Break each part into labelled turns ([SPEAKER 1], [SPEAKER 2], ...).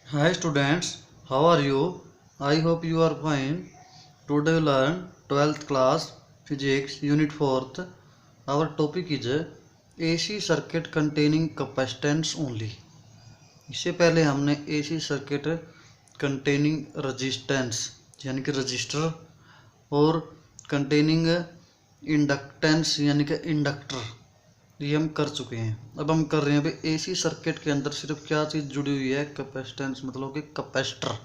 [SPEAKER 1] Hi students, how are you? I hope you are fine. Today we learn 12th class physics unit 4th. Our topic is AC circuit containing capacitance only. इससे पहले हमने AC circuit containing resistance यानी कि register और containing inductance यानी कि inductor ये हम कर चुके हैं। अब हम कर रहे हैं अभी एसी सर्किट के अंदर सिर्फ क्या चीज़ जुड़ी हुई है, कैपेसिटेंस मतलब कि कैपेसिटर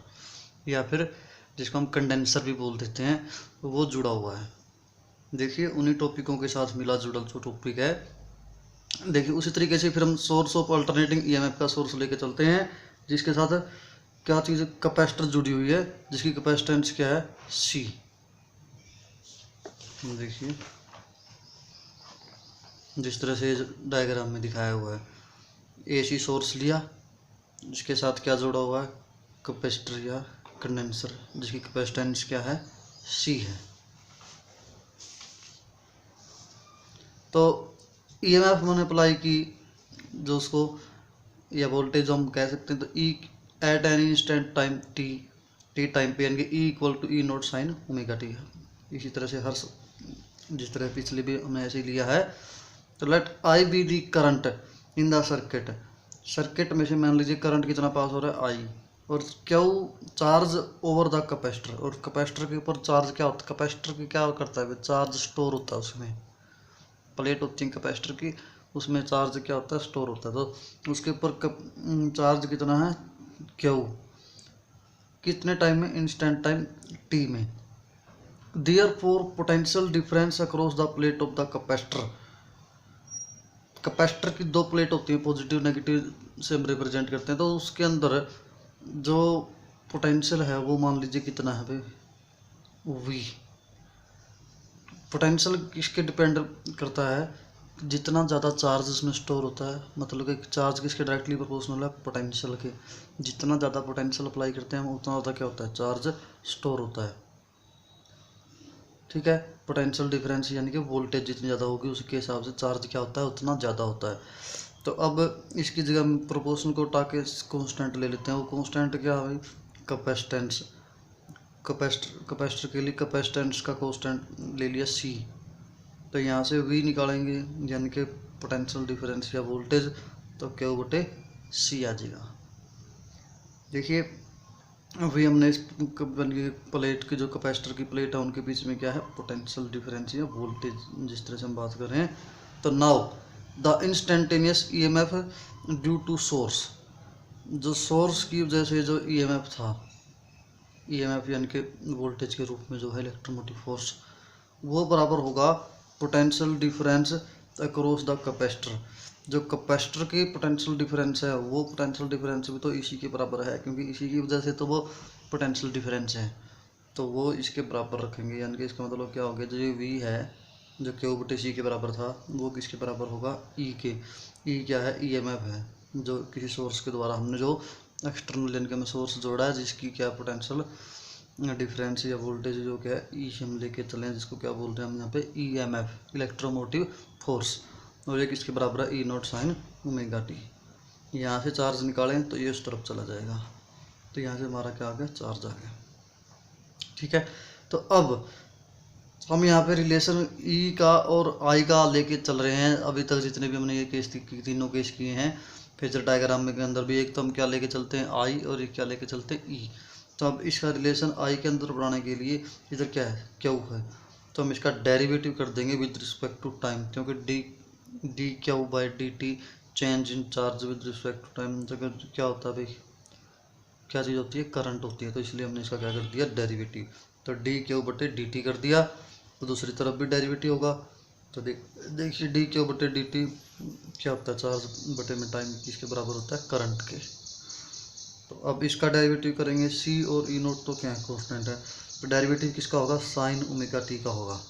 [SPEAKER 1] या फिर जिसको हम कंडेंसर भी बोल देते हैं, तो वो जुड़ा हुआ है। देखिए उन्हीं टॉपिकों के साथ मिला जुड़ा जो टॉपिक है। देखिए उसी तरीके से फिर हम सोर्स ऑफ अल्टरनेटिंग ईएमएफ का सोर्स लेके चलते हैं, जिसके साथ क्या चीज़ कैपेसिटर जुड़ी हुई है, जिसकी कैपेसिटेंस क्या है, सी। देखिए जिस तरह से डायग्राम में दिखाया हुआ है, एसी सोर्स लिया, जिसके साथ क्या जुड़ा हुआ है, कैपेसिटर या कंडेंसर, जिसकी कैपेसिटेंस क्या है, सी है। तो ईएमएफ मैंने अप्लाई की, जो उसको या वोल्टेज हम कह सकते हैं, तो E at any instant time t time पे, यानी कि E equal to E naught sine omega t है। इसी तरह से हर जिस तरह पिछले भी हमने ऐसे लिया है। तो let I be the current in the circuit में से मान लीजिए करंट कितना पास हो रहा है, आई, और Q charge over the capacitor, और कैपेसिटर के ऊपर चार्ज क्या होता है, कैपेसिटर की क्या करता है, चार्ज स्टोर होता है, उसमें प्लेट होती है कैपेसिटर की, उसमें चार्ज क्या होता है, स्टोर होता है। तो उसके ऊपर चार्ज कितना है, क्यू, कितने टाइम में, इंस्टेंट टाइम टी में। Therefore potential difference across the plate of the capacitor, capacitor की दो प्लेट होती है, पॉजिटिव नेगेटिव से हम रिप्रेजेंट करते हैं, तो उसके अंदर जो पोटेंशियल है वो मान लीजिए कितना है भाई, वी। पोटेंशियल किसके डिपेंड करता है, जितना ज़्यादा चार्ज उसमें स्टोर होता है, मतलब कि चार्ज किसके डायरेक्टली प्रोपोर्शनल है, पोटेंशियल के। जितना ज़्यादा पोटेंशियल अप्लाई करते हैं उतना ज़्यादा क्या होता है, चार्ज स्टोर होता है। ठीक है, पोटेंशियल डिफरेंस यानी कि वोल्टेज जितनी ज़्यादा होगी उसके हिसाब से चार्ज क्या होता है, उतना ज़्यादा होता है। तो अब इसकी जगह हम प्रोपोर्शन को उठा के कॉन्स्टेंट ले लेते हैं। वो कॉन्स्टेंट क्या है, कैपेसिटेंस। कैपेसिटर के लिए कैपेसिटेंस का कॉन्स्टेंट ले लिया सी। तो यहाँ से वी निकालेंगे यानी कि पोटेंशियल डिफरेंस या वोल्टेज, तो क्यू बटे सी आ जाएगा। देखिए अभी हमने इस प्लेट की, जो कैपेसिटर की प्लेट है, उनके बीच में क्या है, पोटेंशियल डिफरेंस या वोल्टेज, जिस तरह से हम बात कर रहे हैं। तो now the instantaneous EMF due to source, जो सोर्स की वजह से जो ईएमएफ था, ईएमएफ यानी कि वोल्टेज के रूप में जो है इलेक्ट्रोमोटिव फोर्स, वो बराबर होगा potential difference across the capacitor. जो कैपेसिटर की पोटेंशियल डिफरेंस है, वो पोटेंशियल डिफरेंस भी तो इसी के बराबर है, क्योंकि इसी की वजह से तो वो पोटेंशियल डिफरेंस है, तो वो इसके बराबर रखेंगे। यानी कि इसका मतलब क्या हो गया, जो ये वी है, जो क्यू बटे सी के बराबर था, वो किसके बराबर होगा, ई के। ई क्या है, ईएमएफ है, जो किसी सोर्स के द्वारा हमने जो एक्सटर्नल यानी कि हमें सोर्स जोड़ा है, जिसकी क्या पोटेंशियल डिफरेंस या वोल्टेज जो क्या है, ई हम लेके चले हैं, जिसको क्या बोलते हैं हम यहाँ पे, ईएमएफ, इलेक्ट्रोमोटिव फोर्स। और ये किसके बराबर है, ई नॉट साइन ओमेगा टी। यहाँ से चार्ज निकालें तो ये उस तरफ चला जाएगा, तो यहाँ से हमारा क्या आ गया, चार्ज आ गया। ठीक है, तो अब हम यहाँ पे रिलेशन ई का और आई का लेके चल रहे हैं। अभी तक जितने भी हमने ये केस तीनों केस किए हैं फेजर डायग्राम में के अंदर भी, एक तो हम क्या लेके चलते हैं, आई, और एक क्या लेके चलते हैं, ई। तो अब इसका रिलेशन आई के अंदर बनाने के लिए इधर क्या है, क्यू है, तो हम इसका डेरिवेटिव कर देंगे विद रिस्पेक्ट टू टाइम, क्योंकि D Q by D T change in charge with respect to time, जगह क्या होता है भाई, क्या चीज़ होती है, करंट होती है। तो इसलिए हमने इसका क्या कर दिया, डेरिवेटिव। तो डी क्यू बटे डी टी कर दिया, तो दूसरी तरफ भी डेरिवेटिव होगा। तो देखिए डी क्यू बटे डी टी क्या होता है, चार्ज बटे में टाइम, किसके बराबर होता है, करंट के। तो अब इसका डेरिवेटिव करेंगे, सी और ई नोट तो क्या है, कॉन्स्टेंट है, तो डेरिवेटिव किसका होगा, साइन ओमेगा टी का होगा।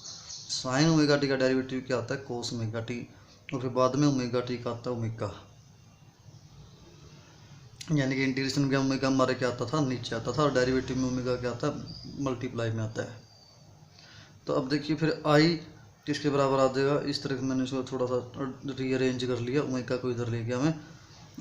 [SPEAKER 1] साइन ओमेगा टी का डेरिवेटिव क्या आता है, कोस ओमेगा टी, और फिर बाद में ओमेगा टी का आता है ओमेगा, यानी कि इंटीग्रेशन में ओमेगा हमारे क्या आता था, नीचे आता था, और डेरिवेटिव में ओमेगा क्या आता है, मल्टीप्लाई में आता है। तो अब देखिए फिर आई किसके बराबर आ जाएगा, इस तरह से मैंने इसको थोड़ा सा रीअरेंज कर लिया, ओमेगा को इधर ले गया मैं,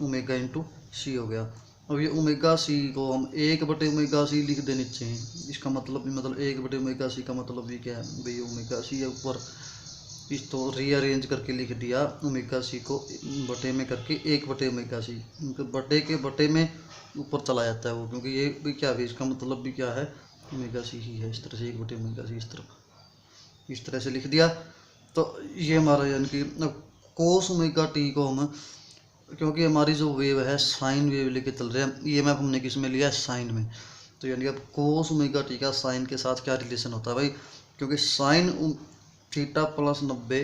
[SPEAKER 1] ओमेगा इंटू सी हो गया। अब ये ओमेगा सी को हम 1/ओमेगा सी लिख देने चाहिए। इसका मतलब 1/ओमेगा सी का मतलब भी क्या है भाई, ओमेगा सी है ऊपर इस तो रीअरेंज करके लिख दिया ओमेगा सी को बटे में करके 1/ओमेगा सी, बटे के बटे में ऊपर चला जाता है वो, क्योंकि ये भी क्या है, इसका मतलब भी क्या है ओमेगा सी ही है। इस तरह से 1/ओमेगा सी इस तरह से लिख दिया। तो ये हमारा यानी कि कोस ओमेगा टी को हम, क्योंकि हमारी जो वेव है साइन वेव लेके चल रहे हैं, ईएमएफ हमने किस में लिया है, साइन में। तो यानी कि अब कोस ओमेगा टी का साइन के साथ क्या रिलेशन होता है भाई, क्योंकि साइन थीटा प्लस 90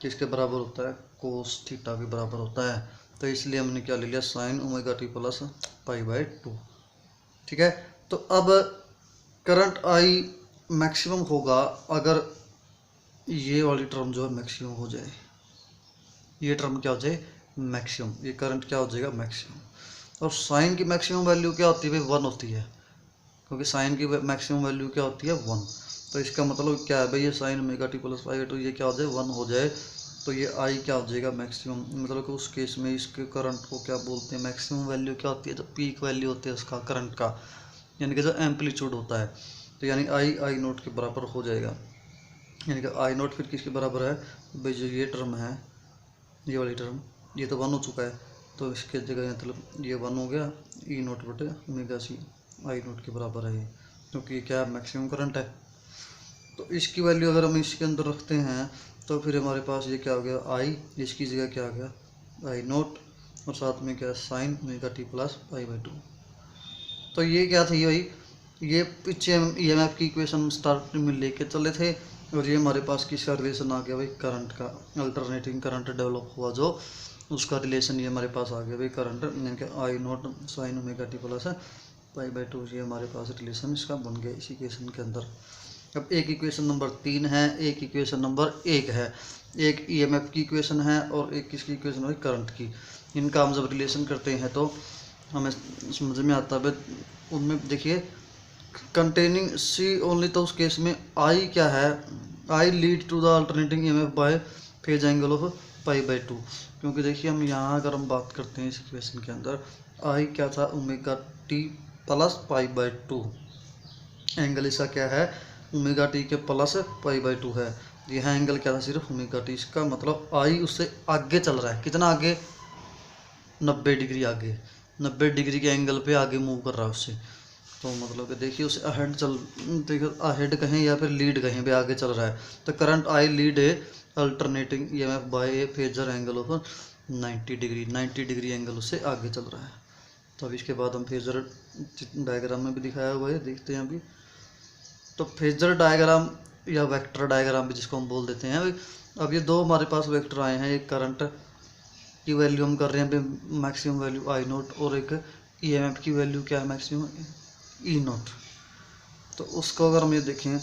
[SPEAKER 1] किसके बराबर होता है, कोस थीटा के बराबर होता है। तो इसलिए हमने क्या ले लिया, साइन ओमेगा टी प्लस π/2। ठीक है। तो अब करंट आई मैक्सिमम होगा अगर ये वाली टर्म जो है मैक्सिमम हो जाए, ये टर्म क्या हो जाए, मैक्सिमम, ये करंट क्या हो जाएगा, मैक्सिमम। और साइन की मैक्सिमम वैल्यू क्या होती है भाई, 1 होती है, क्योंकि साइन की मैक्सिमम वैल्यू क्या होती है, 1। तो इसका मतलब क्या है भाई, ये साइन ओमेगा टी प्लस π/2 ये क्या हो जाए, 1 हो जाए। तो ये आई क्या हो जाएगा, मैक्सिमम। मतलब कि उस केस में इसके करंट को क्या बोलते हैं, मैक्सिमम वैल्यू क्या होती है, जो पीक वैल्यू होती है उसका करंट का, यानी कि जो एम्पलीट्यूड होता है। तो यानी आई नोट के बराबर हो जाएगा। यानी कि आई नोट फिर किसके बराबर है भाई, जो ये टर्म है, ये वाली टर्म, ये तो 1 हो चुका है, तो इसके जगह मतलब ये 1 हो गया, ई नोट बटे ओमेगा सी आई नोट के बराबर है ये, क्योंकि क्या मैक्सिमम करंट है। तो इसकी वैल्यू अगर हम इसके अंदर रखते हैं तो फिर हमारे पास ये क्या हो गया, आई, इसकी जगह क्या आ गया, आई नोट, और साथ में क्या साइन ओमेगा टी प्लस π/2। तो ये क्या थी भाई, ये पीछे हम ईएमएफ की इक्वेशन स्टार्ट में लेके चले थे, और ये हमारे पास किसका रिलेशन आ गया भाई, करंट का, अल्टरनेटिंग करंट डेवलप हुआ जो, उसका रिलेशन ये हमारे पास आ गया भाई, करंट यानी कि I naught sine omega t plus π/2, ये हमारे पास रिलेशन इसका बन गया इस इक्वेशन के अंदर। अब एक इक्वेशन नंबर 3 है, एक इक्वेशन नंबर 1 है, एक ईएमएफ की इक्वेशन है और एक किसकी इक्वेशन है, करंट की। इनका हम जब रिलेशन करते हैं तो हमें समझ में आता है। उनमें देखिए कंटेनिंग सी ओनली, तो उस केस में आई क्या है, I lead to the alternating EMF by phase angle of π/2। क्योंकि देखिए हम यहाँ अगर हम बात करते हैं इस इक्वेशन के अंदर, आई क्या था, ओमेगा टी प्लस π/2, एंगल इसका क्या है, ओमेगा टी के प्लस π/2 है। यह एंगल क्या था, सिर्फ ओमेगा टी। इसका मतलब आई उससे आगे चल रहा है, कितना आगे, 90 डिग्री आगे, 90 डिग्री के एंगल पे आगे मूव कर रहा है उससे। तो मतलब कि देखिए उसे देखिए अहेड कहें या फिर लीड कहें भी आगे चल रहा है। तो करंट आई लीड है alternating EMF bye A phasor angle of 90 degree angle उससे आगे चल रहा है। तो अब इसके बाद हम फेजर डायग्राम में भी दिखाया हुआ है, देखते हैं अभी। तो फेजर डायग्राम या वेक्टर डायग्राम भी जिसको हम बोल देते हैं। अब ये दो हमारे पास वेक्टर आए हैं, एक करंट की वैल्यू हम कर रहे हैं मैक्सिमम वैल्यू आई नोट, और एक ईएमएफ की वैल्यू क्या है, मैक्सिमम ई नोट। तो उसको अगर हम ये देखें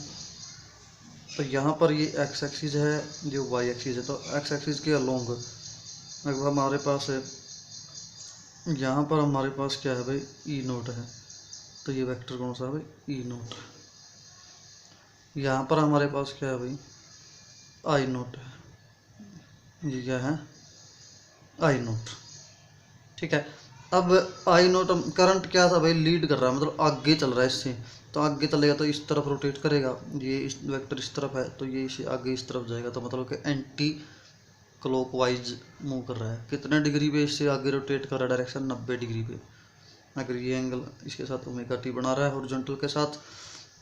[SPEAKER 1] तो यहाँ पर ये एक्स एक्सिस है, जो वाई एक्सिस है। तो एक्स एक्सिस के अलोंग अगर हमारे पास है, यहाँ पर हमारे पास क्या है भाई, ई नोट है। तो ये वेक्टर कौन सा है भाई, ई नोट। यहाँ पर हमारे पास क्या है भाई, आई नोट है। ये क्या है, आई नोट। ठीक है। अब आई नोट करंट क्या था भाई, लीड कर रहा है, मतलब आगे चल रहा है इससे। तो आगे चलेगा तो इस तरफ रोटेट करेगा, ये इस वेक्टर इस तरफ है तो ये इसे आगे इस तरफ जाएगा। तो मतलब कि एंटी क्लॉकवाइज मूव कर रहा है। कितने डिग्री पे इससे आगे रोटेट कर रहा है, डायरेक्शन 90 डिग्री पे। अगर ये एंगल इसके साथ ओमेगा टी बना रहा है हॉरिजॉन्टल के साथ,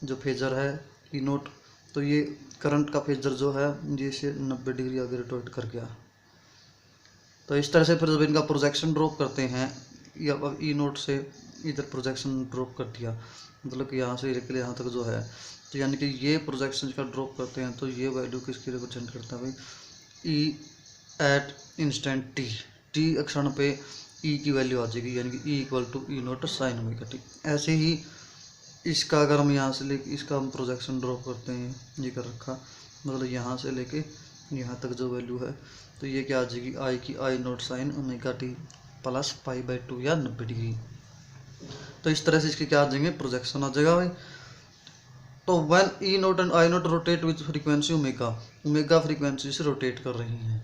[SPEAKER 1] जो फेजर है ई नोट, तो ये करंट का फेजर जो है ये इसे 90 डिग्री आगे रोटेट कर गया। तो इस तरह से फिर जब इनका प्रोजेक्शन ड्रॉप करते हैं, या अब ई नोट से इधर प्रोजेक्शन ड्रॉप कर दिया, मतलब कि यहाँ से लेकर यहाँ तक जो है, तो यानी कि ये प्रोजेक्शन का ड्रॉप करते हैं तो ये वैल्यू किसकी रिप्रेजेंट करता है भाई, E at instant T. T क्षण पे ई की वैल्यू आ जाएगी, यानी कि E equal to E naught sine omega T. ऐसे ही इसका अगर हम यहाँ से लेके इसका हम प्रोजेक्शन ड्रॉप करते हैं, ये कर रखा, मतलब यहाँ से लेके यहाँ तक जो वैल्यू है, तो ये क्या आ जाएगी, आई की I naught sine omega t plus π/2 या 90 डिग्री। तो इस तरह से इसके क्या आ जाएंगे, प्रोजेक्शन आ जाएगा भाई। तो when E note and I note rotate with frequency omega, omega frequency से रोटेट कर रही हैं।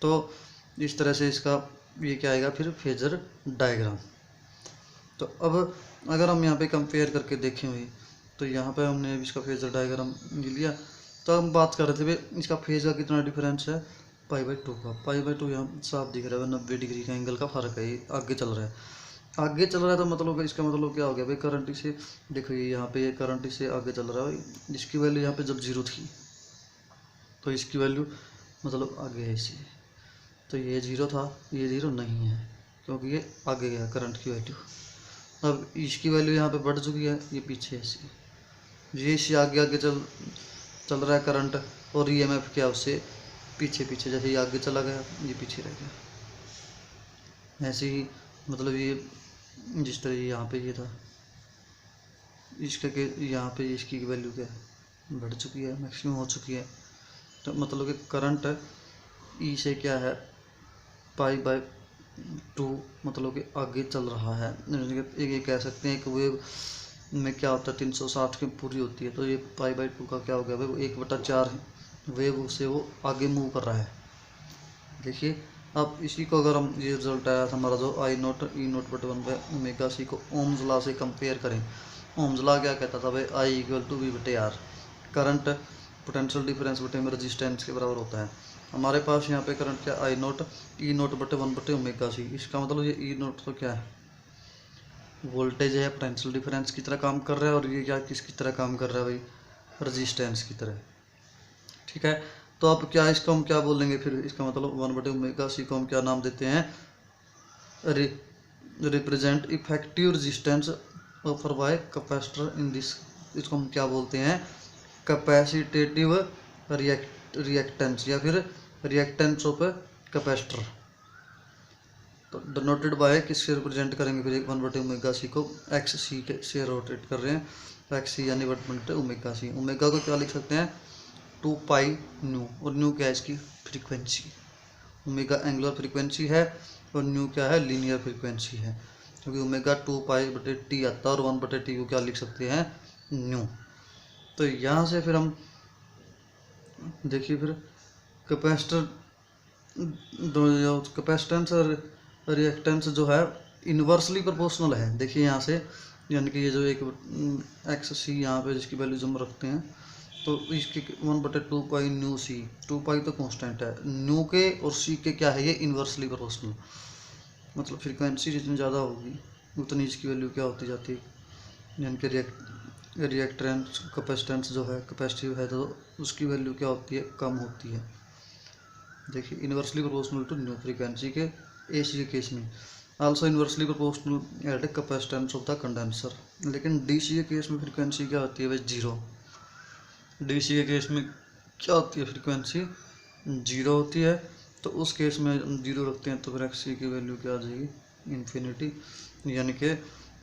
[SPEAKER 1] तो इस तरह से इसका ये क्या आएगा फिर फेजर डायग्राम। तो अब अगर हम यहाँ पे कंपेयर करके देखें भाई, तो यहाँ पे हमने इसका फेजर डायग्राम लिया। तो हम बात कर रहे थे भाई इसका फेज का कितना डिफरेंस है, π/2 का। π/2 यहाँ साफ दिख रहा है, 90 डिग्री का एंगल का फ़र्क है, ये आगे चल रहा है। आगे चल रहा है तो मतलब इसका मतलब क्या हो गया भाई, करंट इसे देखो, ये यहाँ पे ये करंट इसे आगे चल रहा है भाई। इसकी वैल्यू यहाँ पे जब 0 थी तो इसकी वैल्यू मतलब आगे है इसी, तो ये 0 था, ये 0 नहीं है क्योंकि ये आगे गया करंट की वैल्यू। अब इसकी वैल्यू यहाँ पे बढ़ चुकी है, ये पीछे है इसी, ये इसी आगे आगे चल रहा है करंट, और EMF क्या उससे पीछे पीछे, जैसे ये आगे चला गया ये पीछे रह गया। ऐसे ही मतलब ये जिस तरह यहाँ पे ये था, इसका के यहाँ पे इसकी वैल्यू क्या है, बढ़ चुकी है, मैक्सिमम हो चुकी है। तो मतलब कि करंट ई से क्या है, π/2 मतलब कि आगे चल रहा है। ये कह सकते हैं कि वेव में क्या होता है 360 की पूरी होती है, तो ये π/2 का क्या हो गया भाई, 1/4 वेव से वो आगे मूव कर रहा है। देखिए अब इसी को अगर हम, ये रिजल्ट आया था हमारा जो I0 E0/1/ωc को ओम्स लॉ से कंपेयर करें। ओम्स लॉ क्या कहता था भाई, I = V/R, current potential difference बटे में रेजिस्टेंस के बराबर होता है। हमारे पास यहाँ पे करंट क्या, I0 E0/1/ωc। इसका मतलब ये E0 तो क्या है, वोल्टेज है, पोटेंशियल डिफरेंस की तरह काम कर रहा है, और ये क्या किसकी तरह काम कर रहा है भाई, रेजिस्टेंस की तरह। ठीक है, तो अब क्या इसको हम क्या बोलेंगे फिर, इसका मतलब 1/ωc को हम क्या नाम देते हैं, represent effective resistance offer by capacitor in this, इसको हम क्या बोलते हैं, कैपेसिटेटिव रिएक्टेंस या फिर रिएक्टेंस ऑफ कैपेसिटर। तो डिनोटेड बाय किससे रिप्रेजेंट करेंगे फिर 1/ωc को, XC के से रोटेट कर रहे हैं, XC यानी 1/ωc। ओमेगा को क्या लिख सकते हैं, 2πν, और न्यू क्या है इसकी फ्रीक्वेंसी, ओमेगा एंगुलर फ्रीक्वेंसी है और न्यू क्या है, लीनियर फ्रीक्वेंसी है, क्योंकि ओमेगा 2π/T आता है और 1/T को क्या लिख सकते हैं, न्यू। तो यहाँ से फिर हम देखिए फिर कैपेसिटेंस और रिएक्टेंस जो है इन्वर्सली प्रोपोर्शनल है। देखिए यहाँ से, यानी कि ये जो एक XC यहाँ पे जिसकी वैल्यू हम रखते हैं, तो इसके 1/2π/ν/c, 2π तो कांस्टेंट है, न्यू के और c के क्या है, ये इन्वर्सली प्रोपोर्शनल, मतलब फ्रीक्वेंसी जितनी ज़्यादा होगी उतनी इसकी वैल्यू क्या होती जाती है, यानी कि रिएक्टेंस कैपेसिटेंस जो है कैपेसिटिव है तो उसकी वैल्यू क्या होती है, कम होती है। देखिए inversely proportional to new frequency के AC के केस में, also inversely proportional at capacitance of the condenser. लेकिन DC के केस में फ्रीक्वेंसी क्या होती है भाई, 0। DC के केस में क्या होती है, फ्रीक्वेंसी 0 होती है, तो उस केस में 0 रखते हैं तो फिर XC की वैल्यू क्या आ जाएगी, इन्फिनिटी, यानी कि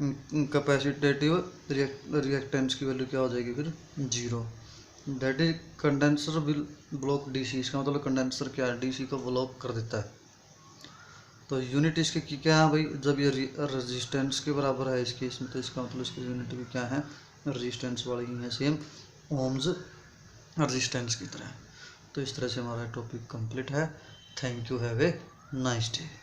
[SPEAKER 1] कैपेसिटेटिव रिएक्टेंस की वैल्यू क्या हो जाएगी फिर 0। That is condenser will block DC, इसका मतलब कंडेंसर क्या है, DC को ब्लॉक कर देता है। तो यूनिट इसकी क्या है भाई, जब ये रेजिस्टेंस के बराबर है इस केस में, तो इसका मतलब इसकी यूनिट भी क्या है, रेजिस्टेंस वाली ही है, सेम ओम्स रेजिस्टेंस की तरह। तो इस तरह से हमारा टॉपिक कंप्लीट है। Thank you, have a nice day.